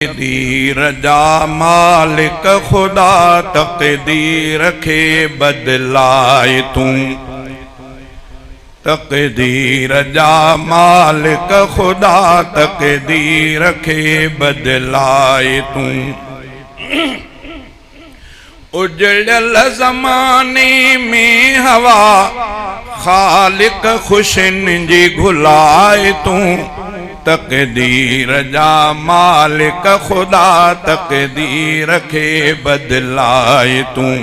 तकदीर जा मालिक खुदा तकदीर खे बदलाए तूं। तकदीर जा मालिक खुदा तकदीर खे बदलाए तूं। उजड़ल ज़माने में हवा खालिक खुशिन जी घुलाए तूं। तकदीर जा मालिक खुदा तकदीर खे बदलाए तूं।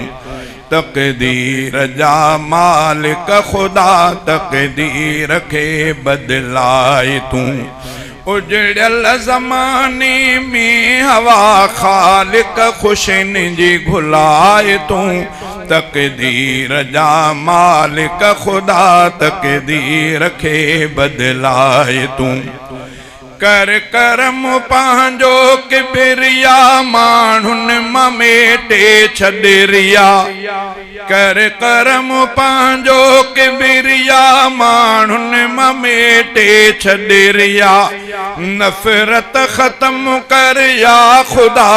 तकदीर जा मालिक खुदा तकदीर खे बदलाए तूं। उजड़ल ज़माने में हवा खालिक खुशिन जी घुलाए तूं। तकदीर जा मालिक खुदा तकदीर खे बदलाए तूं। कर करम पंहिंजो किबरिया माण्हुनि मां मेटे छॾरिया। कर करम पंहिंजो किबरिया माण्हुनि मां मेटे छॾरिया। नफ़रत ख़त्म कर या खुदा,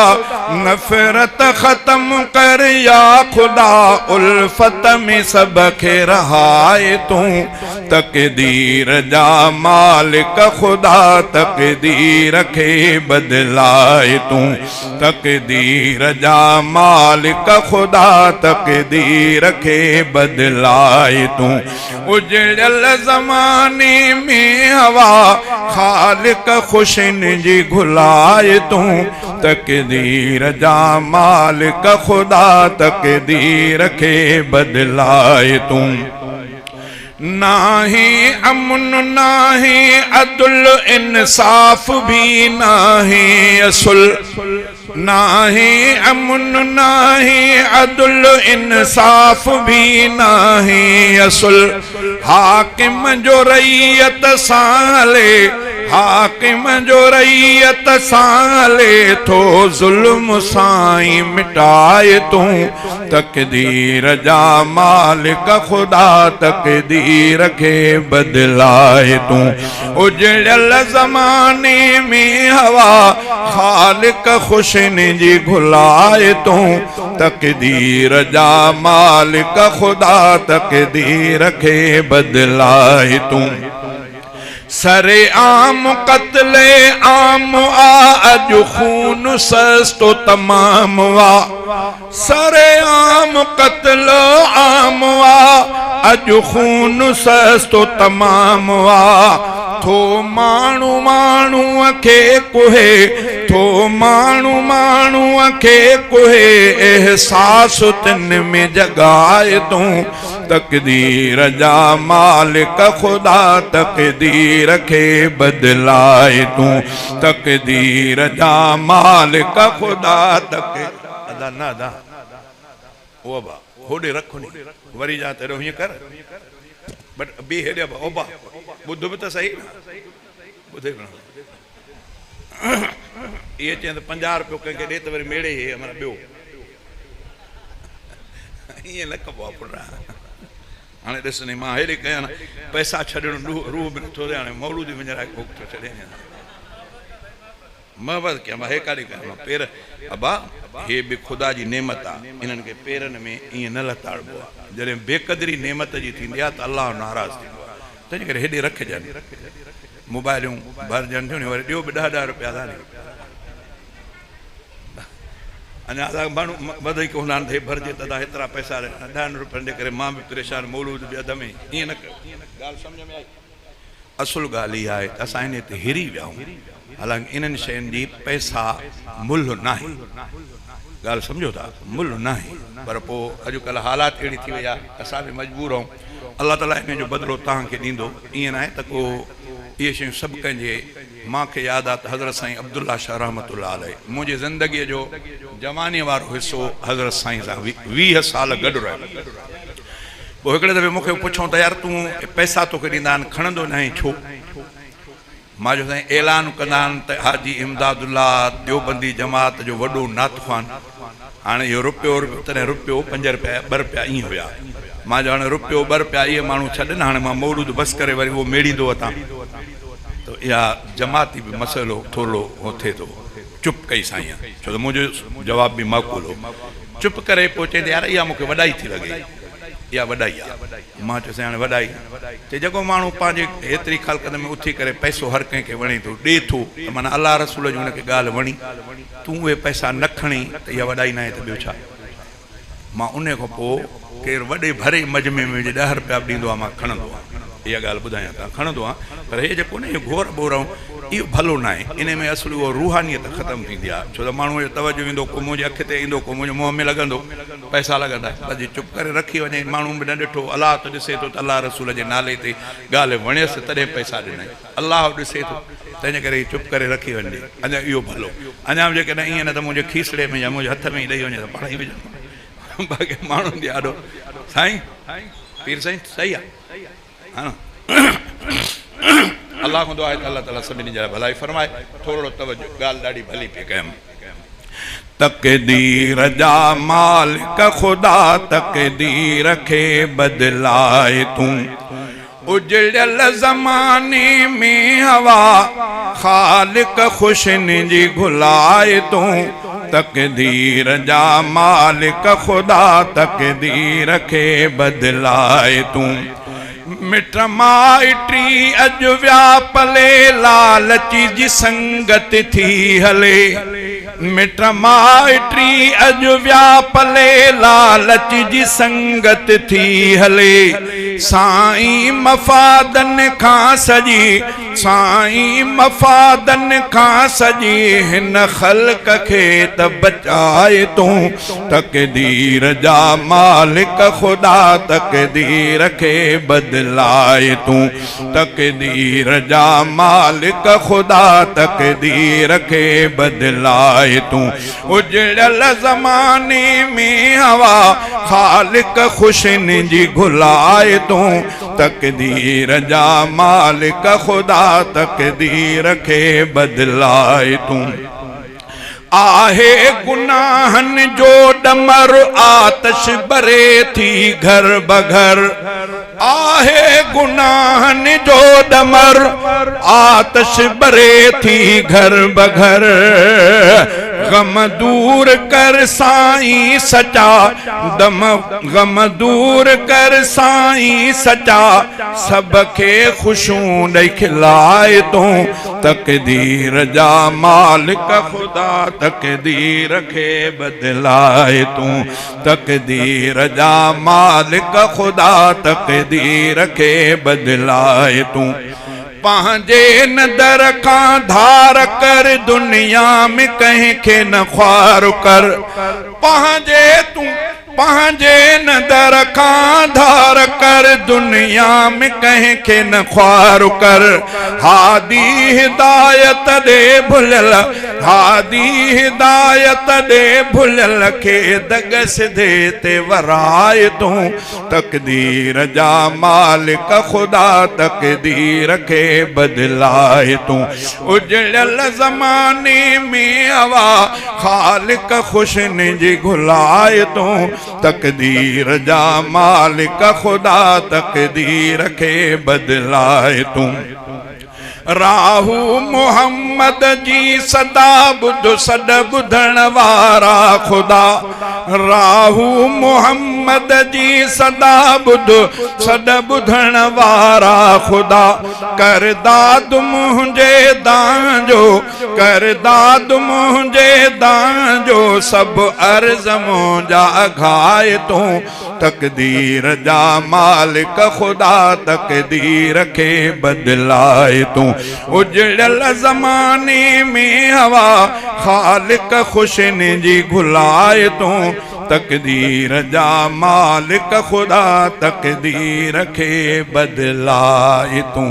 नफ़रत ख़त्म कर या खुदा। उल्फत में सब खे रहाए तूं। तकदीर जा मालिक खुदा तकदीर खे बदलाए तूं। तकदीर जा मालिक खुदा तकदीर खे बदलाए तूं। उजड़ल ज़माने में हवा खालिक खुशिन जी घुलाए तूं। तकदीर जा मालिक खुदा तकदीर खे बदलाए तूं। नाही अमन नाही अदल इंसाफ भी नाही असुल। नाही अमन नाही अदल इंसाफ भी नाही असुल। हाकिम जो रैयत साले, हाकिम जो रैयत साले थो ज़ुल्म साईं मिटाए तूं। तकदीर जा मालिक खुदा तकदीर खे बदलाए तूं। उजड़ल ज़माने में हवा खालिक खुशिन जी घुलाए तूं। तकदीर जा मालिक खुदा तकदीर खे बदलाए तूं। सरे आम कत्ले आम आ अज खून सस्तो तमाम वा। सरे आम कत्ल आम आ अज खून सस्तो तमाम वा। थो माण्हू माण्हूअ खे कुहे, थो माण्हू माण्हूअ खे कुहे। एहसास तिन में जगाए तूं। तकदीर जा मालिक खुदा तकदीर खे बदलाए तूं। तकदीर जा मालिक खुदा अदा ना अदा ओ बा होडे रखो नी वरी जा तेरो हीअं कर बट बी हेडे बा ओ बा ॿुध बि त सही ॿुधे इहे चवनि त 50 रुपयो कंहिंखे ॾे त वरी मेड़े हे माना ॿियो ईअं न कबो आहे पुट। हाणे ॾिस नी मां हेॾे कयां न पैसा छॾणु रूह बि नथो ॾे। हाणे मौलूदी वञण कोक थो छॾे महबत कयां मां हे काॾे कयां पेर अबा हे बि ख़ुदा जी नेमत आहे। इन्हनि खे पेरनि में ईअं न लताड़बो आहे। जॾहिं बेक़दरी नेमत जी थींदी आहे त अलाह नाराज़ थींदो आहे। तंहिंजे करे हेॾे रखजनि मोबाइलियूं भरजनि थियूं नी वरी ॾियो बि 10-10 रुपया था नी। अञा असां माण्हू वधीक हूंदा आहिनि त भरिजे त हेतिरा पैसा 10 रुपयनि जे करे मां बि परेशान मौलूद बि अध में ईअं न कयो। ॻाल्हि सम्झ में आई। असुल ॻाल्हि इहा आहे त असां हिन ते हिरी विया आहियूं। हालांकि इन्हनि शयुनि जी पैसा मुल्ह नाहे। ॻाल्हि सम्झो था मुल्ह नाहे। पर पोइ अॼुकल्ह हालात अहिड़ी थी वई आहे असां बि मजबूर आहियूं। अलाह ताला इन जो बदिलो तव्हांखे ॾींदो। ईअं न आहे त को इहे शयूं सभु कंहिंजे। मूंखे यादि आहे त हज़रत साईं अब्दुल्ला शाह रहमतुल्लाह अलैह मुंहिंजी ज़िंदगीअ जो जवानीअ वारो हिसो हज़रत साईं सां 20 साल गॾु रहियो। पोइ हिकिड़े दफ़े मूंखे पुछूं त यार तूं पैसा तोखे ॾींदा आहिनि खणंदो न आहीं छो? मां जो साईं ऐलान कंदा आहिनि त हाजी इमदादुल्ला देवबंदी जमात जो वॾो नातख़्वान हाणे इहो रुपयो तॾहिं रुपयो 5 रुपया 2 रुपया ईअं हुया। मां जो हाणे रुपयो 2 रुपया इहे माण्हू छॾनि हाणे मां मौलूद बसि करे वरी उहो मेड़ींदो वठां। तो इहा जमाती बि मसइलो थोरो हो थिए थो। चुप कई साईं छो तो मुझे जवाब भी माक़ूल हो चुप करे पोइ यार इहा मूंखे वॾाई थी लॻे इहा वॾाई आहे मां चयोसि हाणे वॾाई ते जेको माण्हू पंहिंजे हेतिरी ख़लक़त में उथी करे पैसो हर कंहिंखे वणे थो ॾिए थो त माना अलाह रसूल जी हुनखे ॻाल्हि वणी तूं उहे पैसा न खणी त इहा वॾाई न आहे त ॿियो छा मां उन खां पोइ केरु वॾे भरे मजमे में 10 रुपया बि ॾींदो आहे मां खणंदो आहियां इहा ॻाल्हि ॿुधायां था खणंदो आहियां पर हे जेको न इहो घोर ॿोराऊं इहो भलो न आहे इन में असुल उहो रूहानियत ख़तमु थींदी आहे छो त माण्हूअ जो तवजो ईंदो को मुंहिंजे अखि ते ईंदो को मुंहिंजे मुंहं में लॻंदो पैसा लॻंदा अॼु चुप करे रखी वञे माण्हू बि न ॾिठो अलाह त ॾिसे थो त अलाह रसूल जे नाले ते ॻाल्हि वणियसि तॾहिं पैसा ॾिनई अलाह ॾिसे थो तंहिंजे करे चुप करे रखी वञे अञा इहो भलो अञा बि जेकॾहिं ईअं न त मुंहिंजे खीसड़े में या मुंहिंजे हथ में ई ॾेई वञे त पाण ई विझंदो बाक़ी माण्हुनि खे ॾाढो साईं पीर साईं सही आहे हा न अल्लाह को दुआ है अल्लाह ताला सभिनी जा भलाई फरमाए थोरो तवज्जो ॻाल्हि ॾाढी भली पे कयमि तक़दीर जा मालिक खुदा तक़दीर खे बदलाए तूं उजड़ियल ज़माने में हवा ख़ालिक खुशनि जी घुलाए तूं तक़दीर जा मालिक खुदा तक़दीर खे बदलाए तूं मिट माइटी अॼु विया पले लालची जी संगत थी हले मिट माइटी अॼु विया पले लालची जी संगत थी हले साईं मफ़ादन खां सजी साईं मफ़ादन खां सजी हिन ख़ल्क़ खे त बचाए तूं तक़दीर जा मालिक खुदा तक़दीर खे बदलाए तूं तक़दीर जा मालिक खुदा तक़दीर खे बदलाए तूं उजड़ल ज़माने में हवा ख़ालिक खुशनि जी घुलाए तूं तक़दीर जा मालिक खुदा तक़दीर खे बदलाए तूं आहे गुनाहन जो डमर आतश बरे थी घर बघर आहे गुनाहन जो डमर आतश बरे थी घर बघर गम दूर कर साईं सचा दम गम दूर कर साईं सचा सबके खुशूं ॾेई खिलाए तूं तक़दीर जा मालिक खुदा तक़दीर खे बदलाए तूं तक़दीर जा मालिक खुदा तक़दीर खे बदलाए तूं पंहिंजे नदर खां धार कर दुनिया में कंहिंखे न ख्वार कर पंहिंजे तूं पंहिंजे नदर खां धार कर दुनिया में कंहिंखे न ख्वार कर हादी हिदायत ॾे भुलियल हादी हिदायत ॾे भुलियल खे दग सिधे ते वराए तूं तक़दीर जा मालिक खुदा तक़दीर खे बदलाए तूं उजड़ियल ज़माने में हवा ख़ालिक खुशनि जी घुलाए तूं तक़दीर जा मालिक खुदा तक़दीर खे बदलाए तूं राहू मोहम्मद जी सदा बुध सद बुधण वारा खुदा राहू मोहम्मद जी सदा बुध सद बुधण वारा खुदा कर दाद मुंहिंजे दांजो कर दाद मुंहिंजे दांजो सभु अर्ज़ मुंहिंजा घाए तूं तक़दीर जा मालिक खुदा तक़दीर खे बदलाए तूं उजड़ल ज़माने में हवा ख़ालिक खुशनि जी घुलाए तूं तक़दीर जा मालिक खुदा तक़दीर खे बदलाए तूं।